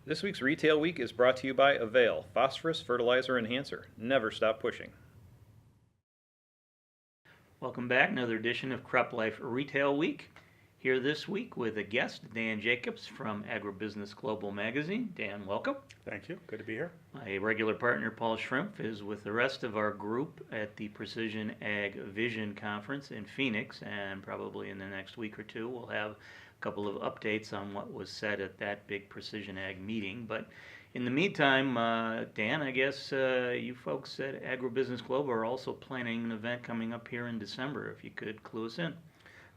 This week's Retail Week is brought to you by Avail, Phosphorus Fertilizer Enhancer. Never stop pushing. Welcome back, another edition of Crop Life Retail Week. Here this week with a guest, Dan Jacobs from AgriBusiness Global magazine. Dan, welcome. Thank you. Good to be here. My regular partner, Paul Schrimpf, is with the rest of our group at the Precision Ag Vision Conference in Phoenix, and probably in the next week or two we'll have a couple of updates on what was said at that big Precision Ag meeting. But in the meantime, Dan, I guess you folks at AgriBusiness Global are also planning an event coming up here in December, if you could clue us in.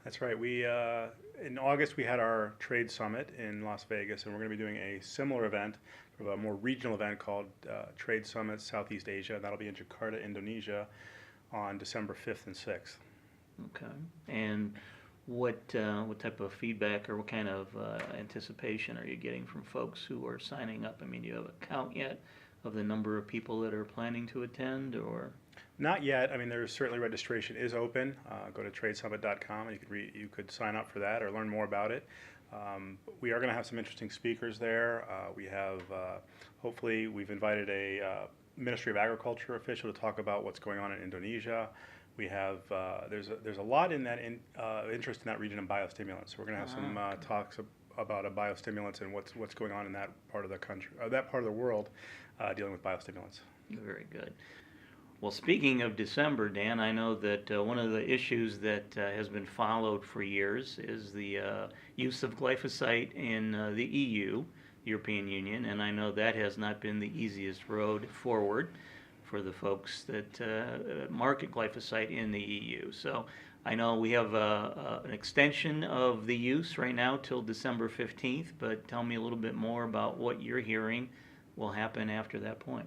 That's right. We in August we had our trade summit in Las Vegas, and we're going to be doing a similar event, a more regional event called Trade Summit Southeast Asia. That'll be in Jakarta, Indonesia, on December 5th and 6th. Okay. And what type of feedback or what kind of anticipation are you getting from folks who are signing up? I mean, do you have a count yet of the number of people that are planning to attend, or? Not yet. I mean, there's certainly registration is open. Go to tradesummit.com and you could sign up for that or learn more about it. We are going to have some interesting speakers there. We have hopefully we've invited a Ministry of Agriculture official to talk about what's going on in Indonesia. We have there's a lot in that interest in that region in biostimulants. So we're going to have some talks about a biostimulants and what's going on in that part of the country, that part of the world, dealing with biostimulants. Very good. Well, speaking of December, Dan, I know that one of the issues that has been followed for years is the use of glyphosate in the EU, European Union, and I know that has not been the easiest road forward for the folks that market glyphosate in the EU. So I know we have an extension of the use right now till December 15th, but tell me a little bit more about what you're hearing will happen after that point.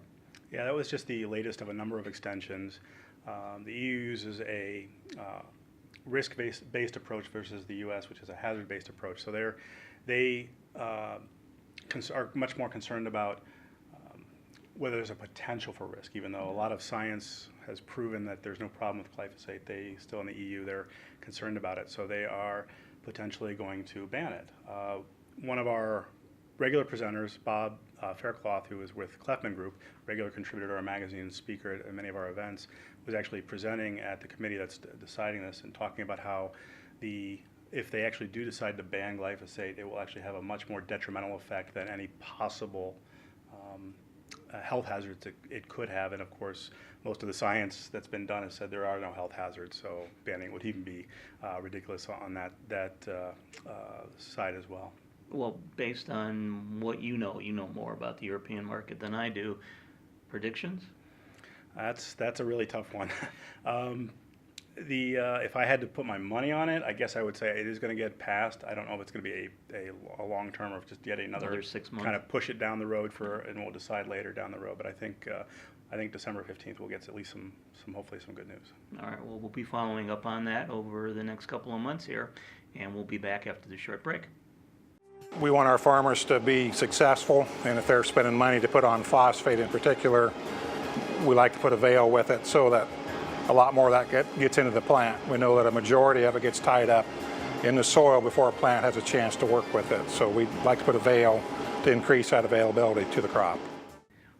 Yeah, that was just the latest of a number of extensions. The EU uses a risk-based approach versus the U.S., which is a hazard-based approach. So they are much more concerned about whether there's a potential for risk, even though a lot of science has proven that there's no problem with glyphosate. They still in the EU, they're concerned about it. So they are potentially going to ban it. One of our regular presenters, Bob Faircloth, who is with Kleffman Group, regular contributor to our magazine and speaker at many of our events, was actually presenting at the committee that's deciding this and talking about how if they actually do decide to ban glyphosate, it will actually have a much more detrimental effect than any possible health hazards it could have. And of course, most of the science that's been done has said there are no health hazards, so banning would even be ridiculous on that side as well. Well, based on what you know more about the European market than I do. Predictions? That's a really tough one. If I had to put my money on it, I guess I would say it is going to get passed. I don't know if it's going to be a long term or just yet another 6 months. Kind of push it down the road and we'll decide later down the road. But I think December 15th we'll get at least some hopefully some good news. All right. Well, we'll be following up on that over the next couple of months here, and we'll be back after the short break. We want our farmers to be successful, and if they're spending money to put on phosphate in particular, we like to put Avail with it so that a lot more of that gets into the plant. We know that a majority of it gets tied up in the soil before a plant has a chance to work with it. So we like to put Avail to increase that availability to the crop.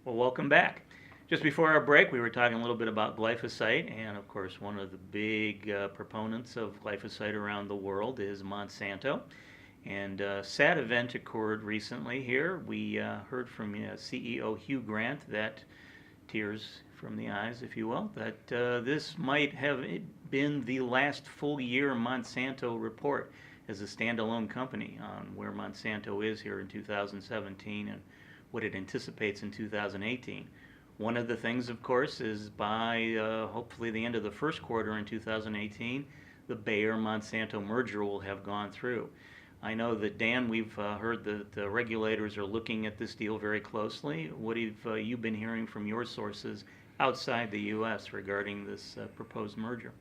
Well, welcome back. Just before our break, we were talking a little bit about glyphosate, and of course one of the big proponents of glyphosate around the world is Monsanto. And a sad event occurred recently here. We heard from CEO Hugh Grant, that tears from the eyes, if you will, that this might have been the last full year Monsanto report as a standalone company on where Monsanto is here in 2017 and what it anticipates in 2018. One of the things, of course, is by hopefully the end of the first quarter in 2018, the Bayer-Monsanto merger will have gone through. I know that, Dan, we've heard that the regulators are looking at this deal very closely. What have you been hearing from your sources outside the U.S. regarding this proposed merger?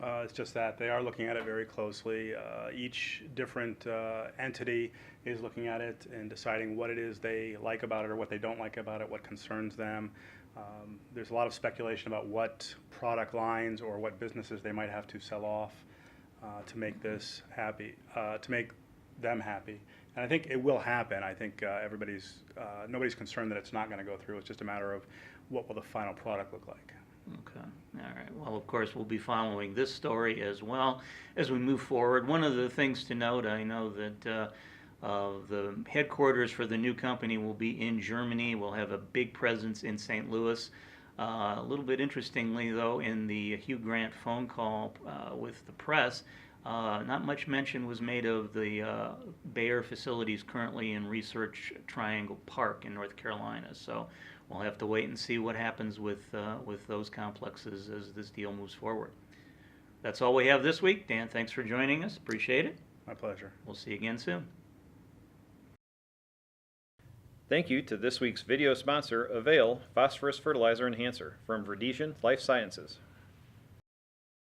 It's just that they are looking at it very closely. Each different entity is looking at it and deciding what it is they like about it or what they don't like about it, what concerns them. There's a lot of speculation about what product lines or what businesses they might have to sell off to make this happy, to make them happy. And I think it will happen. I think nobody's concerned that it's not going to go through. It's just a matter of what will the final product look like. Okay. All right. Well, of course, we'll be following this story as well as we move forward. One of the things to note, I know that the headquarters for the new company will be in Germany. We'll have a big presence in St. Louis. A little bit interestingly, though, in the Hugh Grant phone call with the press, not much mention was made of the Bayer facilities currently in Research Triangle Park in North Carolina. So we'll have to wait and see what happens with those complexes as this deal moves forward. That's all we have this week. Dan, thanks for joining us. Appreciate it. My pleasure. We'll see you again soon. Thank you to this week's video sponsor, Avail Phosphorus Fertilizer Enhancer from Verdesian Life Sciences.